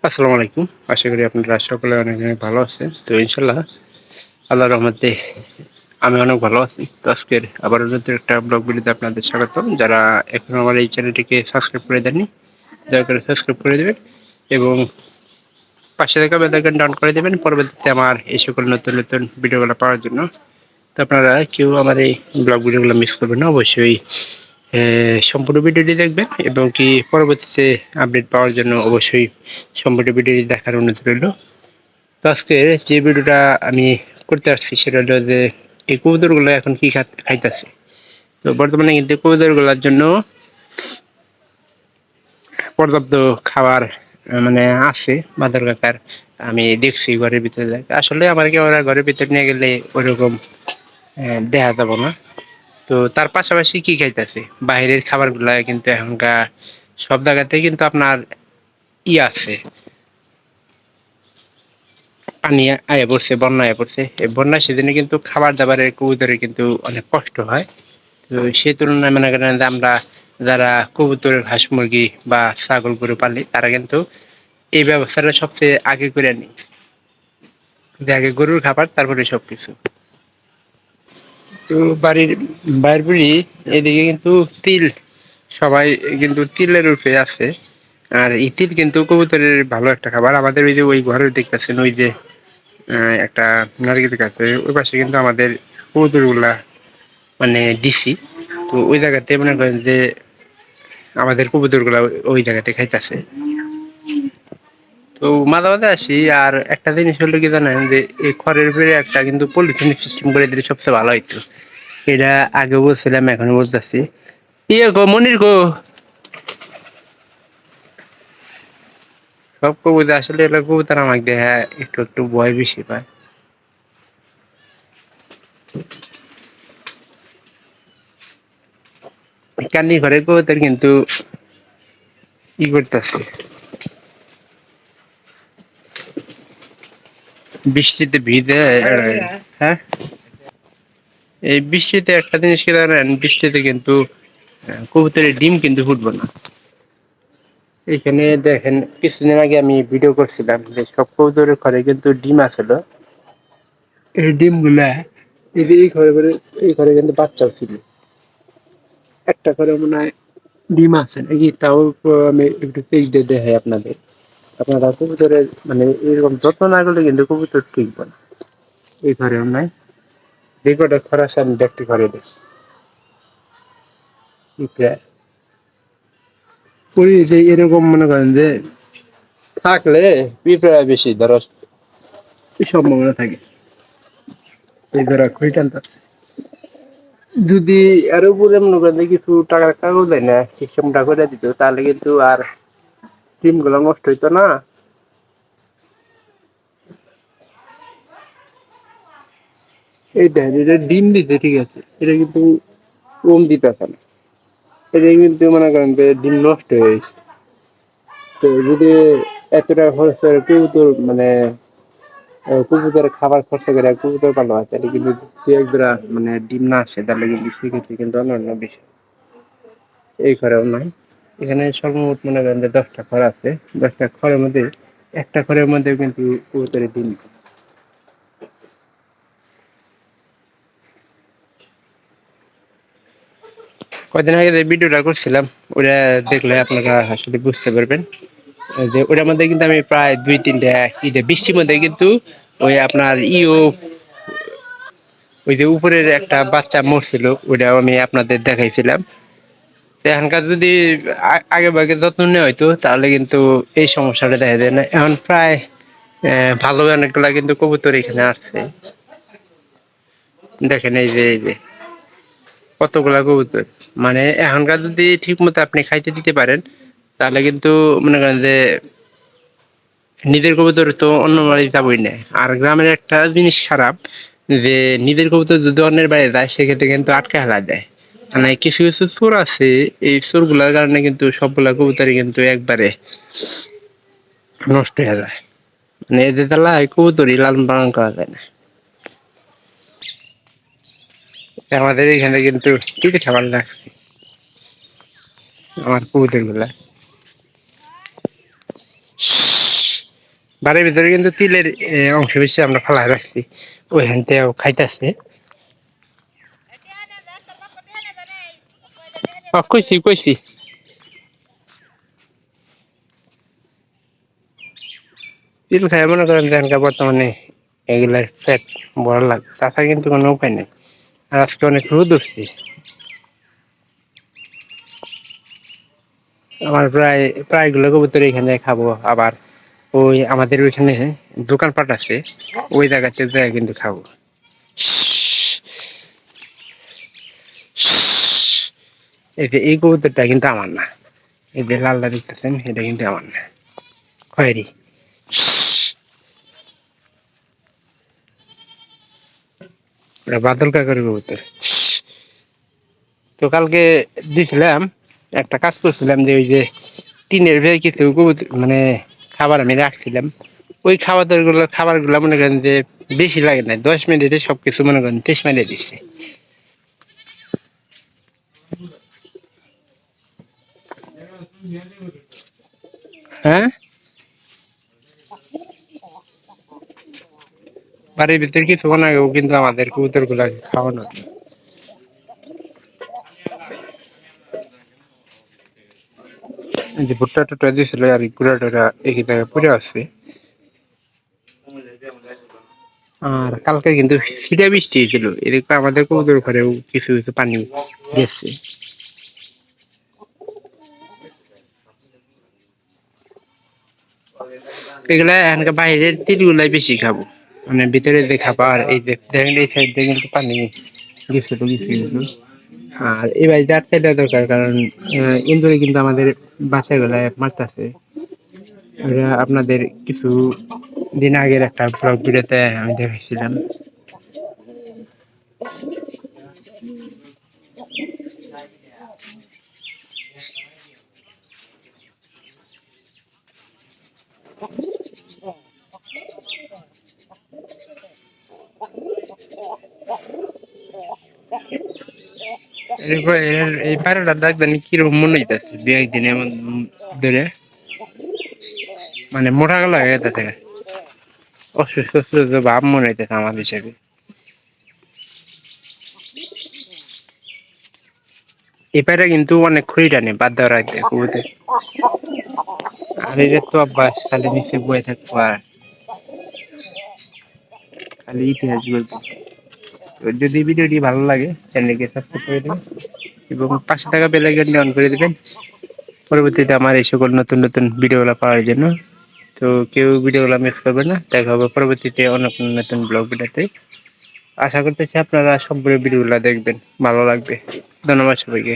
আসসালামু আলাইকুম। আশা করি আপনারা সকলে অনেক, অনেক ভালো আছেন। তো ইনশাআল্লাহ আল্লাহর রহমতে আমি অনেক ভালো আছি। তো আজকের আবারও নতুন একটা ব্লগ ভিডিওতে আপনাদের স্বাগতম। যারা এখনো আমার এই চ্যানেলটিকে সাবস্ক্রাইব করে দেননি, দয়া করে সাবস্ক্রাইব করে দেবেন এবং পাশে থাকা বেল আইকনটা অন করে দেবেন পরবর্তীতে আমার এই সকল নতুন, নতুন ভিডিওগুলো পাওয়ার জন্য। তো আপনারা কেউ আমার এই ব্লগ ভিডিওগুলো মিস করবেন না। অবশ্যই সম্পূর্ণ ভিডিওটি দেখবেন এবং কি পরবর্তীতে আপডেট পাওয়ার জন্য অবশ্যই সম্পূর্ণ ভিডিওটি দেখার অনুরোধ রইল। তো আজকে যে ভিডিওটা আমি করতে আসছি সেটা হলো যে এই কবুতরগুলো এখন কি খাইতেছে। তো বর্তমানে কিন্তু কবুতরগুলোর জন্য পর্যাপ্ত খাবার মানে আছে বাদর কাকার। আমি দেখছি ঘরের ভিতরে আসলে আমার কি ওরা ঘরের ভিতরে নিয়ে গেলে ওইরকম দেখা যাব না। তো তার পাশাপাশি কি খাইতেছে বাইরের খাবারগুলা কিন্তু এখনকার সব জায়গাতে কিন্তু আপনার আছে, পানি আয়া পড়ছে, বন্যা আয়া পড়ছে। এই বন্যার সিজনে কিন্তু খাবার দাবারের কবুতরের কিন্তু অনেক কষ্ট হয়। তো সেই তুলনায় মনে করেন যে আমরা যারা কবুতর, হাঁস মুরগি বা ছাগল গরু পালি তারা কিন্তু এই ব্যবস্থাটা সবচেয়ে আগে করে নিই, যে আগে গরুর খাবার তারপরে সবকিছু। তো বাড়ির বাইর বুড়ি এদিকে কিন্তু তিল, সবাই কিন্তু তিলের রূপে আছে। আর এই তিল কিন্তু কবুতরের ভালো একটা খাবার। আমাদের ওই যে ওই ঘরে দেখতেছেন ওই যে একটা নারকেল গাছ আছে, ওই পাশে কিন্তু আমাদের কবুতরগুলা মানে দিছি। তো ওই জায়গাতে মনে করেন যে আমাদের কবুতরগুলা ওই জায়গাতে খাইতেছে। তো মাঝে মাঝে আসি। আর একটা জিনিস হলো কি জানেন, যে এই খড়ের উপরে একটা কিন্তু পলিথিন সিস্টেম করে দিলে সবচেয়ে ভালো হইতো। এটা আগে বলছিলাম, এখনো বলতেছি। ইয়ে গো মনির গো, সব কবুতর আসলে এগুলো কবুতর আমাকে দেখা একটু একটু ভয় বেশি পায়। কান্দি ঘরে কবুতর কিন্তু ই করতেছে, বৃষ্টিতে ভিজে। হ্যাঁ, এই বৃষ্টিতে একটা জিনিস কি জানেন, বৃষ্টিতে কিন্তু কবুতরের ডিম কিন্তু ফুটবো না। এখানে দেখেন কিছুদিন আগে আমি ভিডিও করছিলাম যে সব কবুতরের ঘরে কিন্তু ডিম আছিল। এই ডিম গুলা এই ঘরে ঘরে, এই ঘরে কিন্তু বাচ্চাও ছিল। একটা ঘরে মনে হয় ডিম আছে নাকি, তাও আমি একটু চেক দিয়ে দেখাই আপনাদের। আপনারা কবুতরের মানে এরকম যত্ন না করলে কিন্তু কবুতর টিকবে না। এই ঘরেও নাই, যে কটা ঘর আছে আমি দেখতে ঘরে দেখি ওই যে এরকম মনে করেন যে থাকলে পিঁপড়া বেশি ধরো সম্ভাবনা থাকে। এই ধরা খুঁড়ি টানতেছে। যদি এর উপরে মনে করেন যে কিছু টাকার কাগজ দেয় না, সিস্টেমটা করে দিত, তাহলে কিন্তু আর টিম গুলো নষ্ট হইতো না। এই দেখেন এটা ডিম দিতে ঠিক আছে, এটা কিন্তু ওম দিতেছে না। এটা কিন্তু মনে করেন যে ডিম নষ্ট হয়ে গেছে। তো যদি এত টাকা খরচ করে কবুতর মানে কবুতরের খাবার খরচা করে কবুতর পালা হয়, তাহলে কিন্তু দু এক জোড়া মানে ডিম না আসে, তাহলে কিন্তু সেক্ষেত্রে কিন্তু অন্যান্য বিষয় এই ঘরেও নাই। এখানে সর্বমোট মনে করেন যে 10টা ঘর আছে। 10টা ঘরের মধ্যে একটা ঘরের মধ্যে কিন্তু কবুতরের ডিম। কয়দিন আগে যে ভিডিওটা করছিলাম ওটা দেখলে আপনারা আসলে বুঝতে পারবেন যে ওটার মধ্যে কিন্তু আমি প্রায় 2-3টা ঈদে বৃষ্টির মধ্যে কিন্তু ওই আপনার ওই যে উপরের একটা বাচ্চা মরছিল, ওইটাও আমি আপনাদের দেখাইছিলাম। তো এখনকার যদি আগে ভাগে যত্ন নেওয়া হইতো তাহলে কিন্তু এই সমস্যাটা দেখা যায় না। এখন প্রায় ভালো অনেকগুলা কিন্তু কবুতর এখানে আসছে। দেখেন এই যে কতগুলা কবুতর। মানে এখনকার যদি ঠিক মতো আপনি খাইতে দিতে পারেন তাহলে কিন্তু মনে করেন যে নিজের কবুতর তো অন্য বাড়ি যাবই না। আর গ্রামের একটা জিনিস খারাপ, যে নিজের কবুতর যদি অন্যের বাড়ি যায় সেক্ষেত্রে কিন্তু আটকে হেলা দেয়। মানে কিছু কিছু চোর আছে, এই চোর গুলার কারণে কিন্তু সবগুলা কবুতরই কিন্তু একবারে নষ্ট হয়ে যায়। মানে এদের দ্বারা কবুতরই লালন পালন করা যায় না। আমাদের এখানে কিন্তু কি খাবার লাগছে আমার কবুতর গুলা। বাড়ির ভিতরে কিন্তু তিলের অংশ বেশি আমরা ফালাই রাখছি, ওইখান থেকেও খাইতেছে। কইছি কইছি তিল খাই মনে করেন যে বর্তমানে এগুলার পেট বড় লাগে, তাছাড়া কিন্তু কোনো উপায় নেই। আর আজকে অনেক রোদ উঠছে, আমার প্রায় প্রায়গুলো কবুতর এখানে খাবো। আবার ওই আমাদের ওইখানে দোকানপাট আছে, ওই জায়গাতে যাই কিন্তু খাবো। এই যে এই কবুতরটা কিন্তু আমার না, এই যে লালটা দেখতেছেন এটা কিন্তু আমার না, খয়েরি। ওটা বাদল কাকার কবুতর। তো কালকে দিছিলাম, একটা কাজ করছিলাম যে ওই যে টিনের ভেতরে কিছু মানে খাবার আমি রাখছিলাম, ওই খাবারগুলো মনে করেন যে বেশি লাগে না, 10 মিনিটে সবকিছু মনে করেন 30 মিনিটে দিচ্ছে। হ্যাঁ, বাড়ির ভিতরে কিছুক্ষণ আগেও কিন্তু আমাদের কবুতর গুলা খাওয়ানো হতো। এই যে ভুট্টা টুট্টা দিয়েছিল আর গুড়া টুড়া একই জায়গায় পড়ে আছে। আর কালকে কিন্তু ফিরে বৃষ্টি হয়েছিল, এদিকে আমাদের কবুতর ঘরেও কিছু কিছু পানি গেছে। এগুলা এখানকার বাইরের তীরগুলাই বেশি খাবো, মানে ভিতরে যে খাবার এই যে দেখেন এই সাইড দিয়ে কিন্তু পানি গেছে তো কিছু কিছু। আর এই বাড়িতে আটকে দেওয়া দরকার, কারণ ইন্দুরে কিন্তু আমাদের বাচ্চাগুলা মারতেছে। এটা আপনাদের কিছু দিন আগের একটা ব্লগ ভিডিওতে আমি দেখেছিলাম। এরপর এই পায়রাটার ডাক জানি কিরকম মনে হইতেছে দু একদিন এমন ধরে, মানে মোটা গলা হয়ে যেতে থাকে, অসুস্থ অসুস্থ ভাব মনে হইতেছে আমার হিসেবে। এই পায়রা কিন্তু অনেক খড়ি টানে বাদ দেওয়ার আগে কবুতর। আর এদের তো অভ্যাস খালি নিচে বয়ে থাকবো আর খালি ইতিহাস বলবো। তো যদি ভিডিওটি ভালো লাগে চ্যানেলকে সাবস্ক্রাইব করে দেবেন এবং পাশে থাকা বেল আইকনটি অন করে দেবেন পরবর্তীতে আমার এই সকল নতুন নতুন ভিডিওগুলো পাওয়ার জন্য। তো কেউ ভিডিওগুলো মিস করবে না, দেখা হবে পরবর্তীতে অন্য কোনো নতুন ব্লগ ভিডিওতে। আশা করতেছি আপনারা সম্পূর্ণ ভিডিওগুলো দেখবেন, ভালো লাগবে। ধন্যবাদ সবাইকে।